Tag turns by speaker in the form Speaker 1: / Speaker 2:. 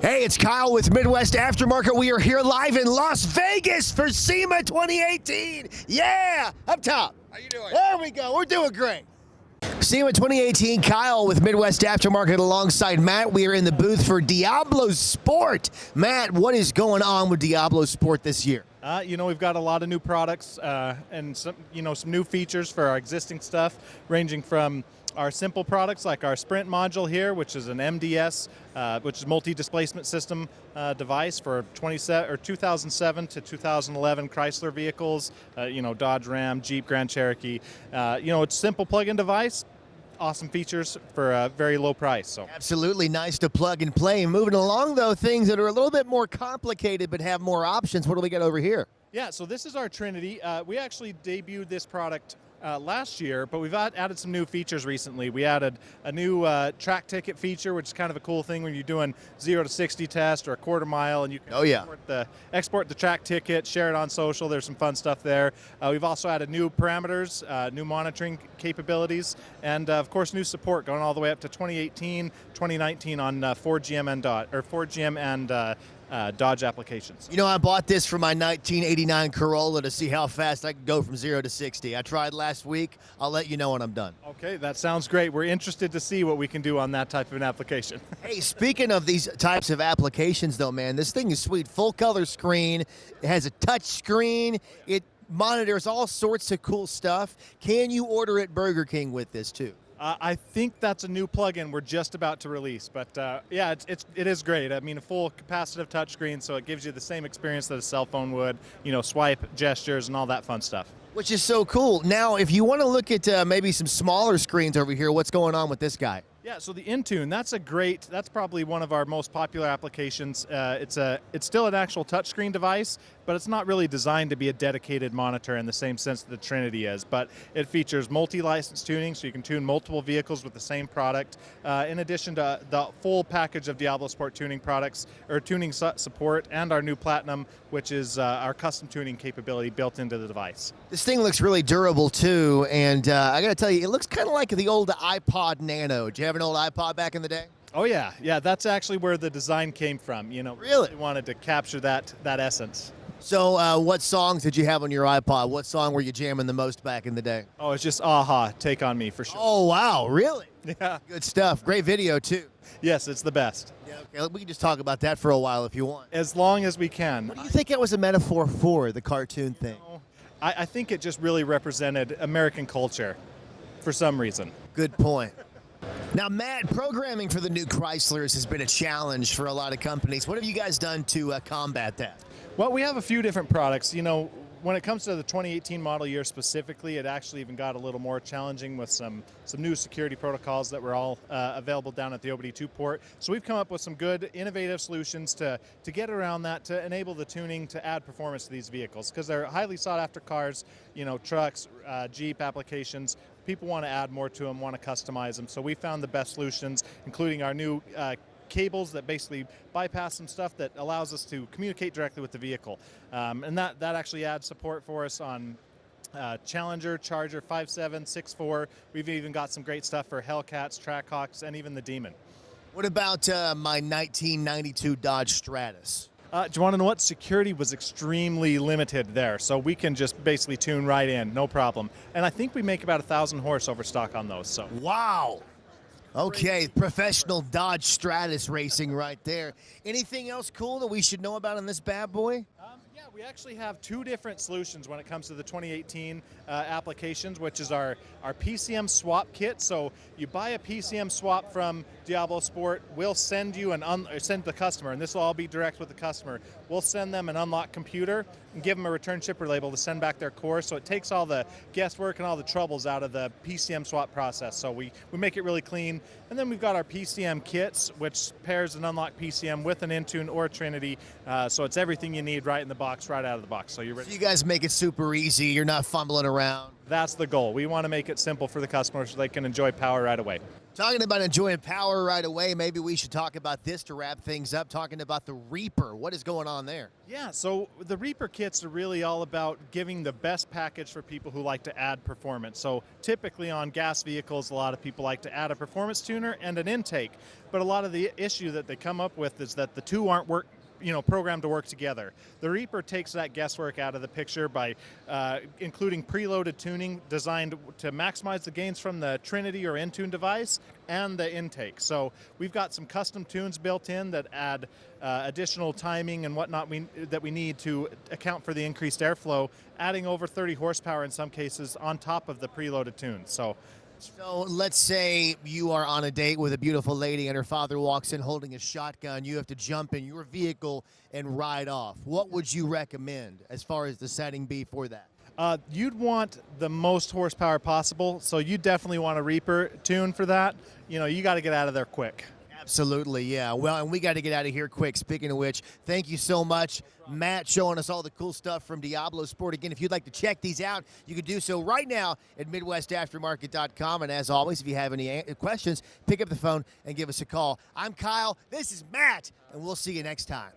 Speaker 1: Hey, it's Kyle with Midwest Aftermarket. We are here live in Las Vegas for SEMA 2018. Yeah, up top.
Speaker 2: How you doing?
Speaker 1: There we go. We're doing great. SEMA 2018, Kyle with Midwest Aftermarket alongside Matt. We are in the booth for DiabloSport. Matt, what is going on with DiabloSport this year?
Speaker 3: We've got a lot of new products and some new features for our existing stuff, ranging from our simple products like our Sprint module here, which is an MDS, which is multi-displacement system device for 2007 to 2011 Chrysler vehicles, Dodge Ram, Jeep, Grand Cherokee. It's a simple plug-in device. Awesome features for a very low price. So
Speaker 1: absolutely nice to plug and play. Moving along, though, things that are a little bit more complicated but have more options. What do we got over here?
Speaker 3: Yeah, so this is our Trinity. We actually debuted this product last year, but we've added some new features recently. We added a new track ticket feature, which is kind of a cool thing when you're doing 0 to 60 test or a quarter mile, and you can export the track ticket, share it on social. There's some fun stuff there. We've also added new parameters, new monitoring capabilities, and of course new support going all the way up to 2018, 2019 on Ford GM and Dodge applications.
Speaker 1: I bought this for my 1989 Corolla to see how fast I can go from 0 to 60. I tried last week. I'll let you know when I'm done.
Speaker 3: Okay, that sounds great. We're interested to see what we can do on that type of an application.
Speaker 1: Hey, speaking of these types of applications, though, man, this thing is sweet. Full color screen. It has a touch screen. It monitors all sorts of cool stuff. Can you order at Burger King with this, too?
Speaker 3: I think that's a new plugin we're just about to release, but yeah, it is great. I mean, a full capacitive touchscreen, so it gives you the same experience that a cell phone would. Swipe, gestures, and all that fun stuff.
Speaker 1: Which is so cool. Now, if you want to look at maybe some smaller screens over here, what's going on with this guy?
Speaker 3: Yeah, so the Intune, that's probably one of our most popular applications. It's still an actual touchscreen device, but it's not really designed to be a dedicated monitor in the same sense that the Trinity is. But it features multi-license tuning, so you can tune multiple vehicles with the same product. In addition to the full package of DiabloSport tuning products, or tuning support, and our new Platinum, which is our custom tuning capability built into the device.
Speaker 1: This thing looks really durable too, and I got to tell you, it looks kind of like the old iPod Nano. Did you have an old iPod back in the day?
Speaker 3: Oh yeah, that's actually where the design came from.
Speaker 1: Really
Speaker 3: wanted to capture that essence.
Speaker 1: So what songs did you have on your iPod? What song were you jamming the most back in the day?
Speaker 3: Oh, it's just Aha, Take On Me for sure.
Speaker 1: Oh wow, really?
Speaker 3: Yeah.
Speaker 1: Good stuff. Great video too.
Speaker 3: Yes, it's the best.
Speaker 1: Yeah, okay, we can just talk about that for a while if you want.
Speaker 3: As long as we can.
Speaker 1: What do you think it was a metaphor for, the cartoon thing?
Speaker 3: I think it just really represented American culture for some reason.
Speaker 1: Good point. Now, Matt, programming for the new Chryslers has been a challenge for a lot of companies. What have you guys done to combat that?
Speaker 3: Well, we have a few different products. When it comes to the 2018 model year specifically, it actually even got a little more challenging with some new security protocols that were all available down at the OBD2 port. So we've come up with some good, innovative solutions to get around that, to enable the tuning to add performance to these vehicles, because they're highly sought after cars, trucks, Jeep applications. People want to add more to them, want to customize them. So we found the best solutions, including our new cables that basically bypass some stuff that allows us to communicate directly with the vehicle. And that actually adds support for us on Challenger, Charger, 5.7, 6.4. We've even got some great stuff for Hellcats, Trackhawks, and even the Demon.
Speaker 1: What about my 1992 Dodge Stratus?
Speaker 3: Do you want to know what? Security was extremely limited there, so we can just basically tune right in, no problem. And I think we make about 1,000 horse overstock on those. So
Speaker 1: wow. Okay, professional Dodge Stratus racing right there. Anything else cool that we should know about in this bad boy?
Speaker 3: Yeah, we actually have two different solutions when it comes to the 2018 applications, which is our PCM Swap kit. So you buy a PCM Swap from DiabloSport, we'll send you send the customer, and this will all be direct with the customer. We'll send them an unlocked computer and give them a return shipper label to send back their core. So it takes all the guesswork and all the troubles out of the PCM Swap process. So we make it really clean. And then we've got our PCM Kits, which pairs an unlocked PCM with an Intune or a Trinity. So it's everything you need right in the box, right out of the box. So you're ready.
Speaker 1: So you guys make it super easy. You're not fumbling around.
Speaker 3: That's the goal. We want to make it simple for the customer so they can enjoy power right away.
Speaker 1: Talking about enjoying power right away, maybe we should talk about this to wrap things up, talking about the Reaper. What is going on there?
Speaker 3: Yeah, so the Reaper kits are really all about giving the best package for people who like to add performance. So typically on gas vehicles, a lot of people like to add a performance tuner and an intake. But a lot of the issue that they come up with is that the two aren't programmed to work together. The Reaper takes that guesswork out of the picture by including preloaded tuning designed to maximize the gains from the Trinity or Intune device and the intake. So we've got some custom tunes built in that add additional timing and whatnot that we need to account for the increased airflow, adding over 30 horsepower in some cases on top of the preloaded tunes.
Speaker 1: So let's say you are on a date with a beautiful lady and her father walks in holding a shotgun. You have to jump in your vehicle and ride off. What would you recommend as far as the setting be for that?
Speaker 3: You'd want the most horsepower possible, so you definitely want a Reaper tune for that. You got to get out of there quick.
Speaker 1: Absolutely, yeah. Well, and we got to get out of here quick. Speaking of which, thank you so much, Matt, showing us all the cool stuff from DiabloSport. Again, if you'd like to check these out, you can do so right now at MidwestAftermarket.com. And as always, if you have any questions, pick up the phone and give us a call. I'm Kyle. This is Matt, and we'll see you next time.